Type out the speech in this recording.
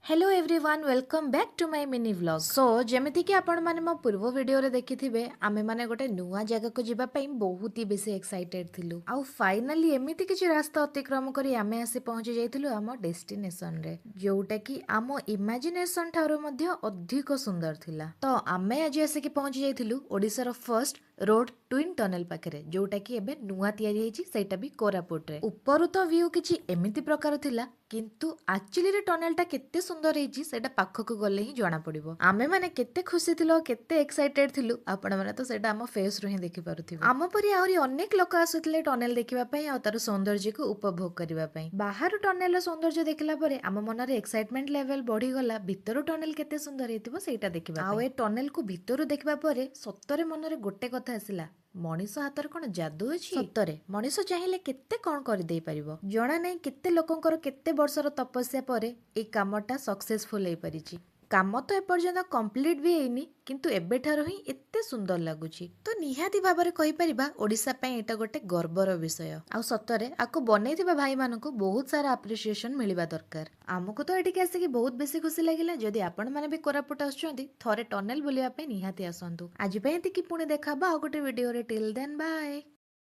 Hello everyone welcome back to my mini vlog so जेमिति कि आपण माने मो पूर्व वीडियो रे देखिथिबे आमे माने गोटे नुवा जगह को जिबा पई बहुत ही बेसी एक्साइटेड थिलु आउ फाइनली एमिति किछि रास्ता अतिक्रम करी आमे आसी पहुंची जाइथिलु आम डेस्टिनेशन रे जोटा कि आम इमेजिनेशन ठारो मध्ये अधिक सुंदर थिला तो आमे आज आसी कि पहुंची जाइथिलु Odisha row first road twin tunnel पाखरे जोटा कि एबे नुवा तयारी हेछि सेटा भी कोरापुट रे ऊपर तो व्यू किछि एमिति प्रकार थिला किंतु एक्चुअली रे टनल टा केते सुंदर हेछि सेटा पाखक गले ही जाना पड़िबो आमे माने केते खुशी थिलो केते एक्साइटेड थिलु आपण माने तो सेटा हम फेस रो ही देखि पारुथिबो आम परी आउरी अनेक लोक आसुथिले टनल देखिबा पई आ तार सौंदर्य को उपभोग करिबा पई बाहर टनल रो सौंदर्य देखिला परे आम मन रे एक्साइटमेंट लेवल बढ़ी गला भीतर टनल केते सुंदर हेतिबो सेटा देखिबा आ ए टनल को भीतर देखिबा परे सत्तरे मन रे गोटे कथा आसिला मनीष हाथ कौन जादू अच्छी सତରେ मनीष चाहिए केते कौन कर दे परिबो जणा नहीं केते लोकंकर केते वर्षर तपस्या परे ए कामटा सक्सेसफुल हो परिची काम तो एपर्यंत कंप्लीट भी ହେଇନି किंतु एबेठारो ही एते सुंदर लागुची तो निहाती भाबरे कहि परिबा ओडिसा पई एटा गोटे गर्वर विषय आ सतरे आको बनेइथिबा भाई मानको बहुत सारा एप्रिसिएशन मिलिबा दरकार आमको तो एटिके आसे कि बहुत बेसी खुशी लागिला जदि आपण माने भी कोरापुट आछंती थरे टनल बुलिया पई निहाती आसंतु आज पई एति कि पुणी देखाबा आ गोटे वीडियो रे टिल देन बाय।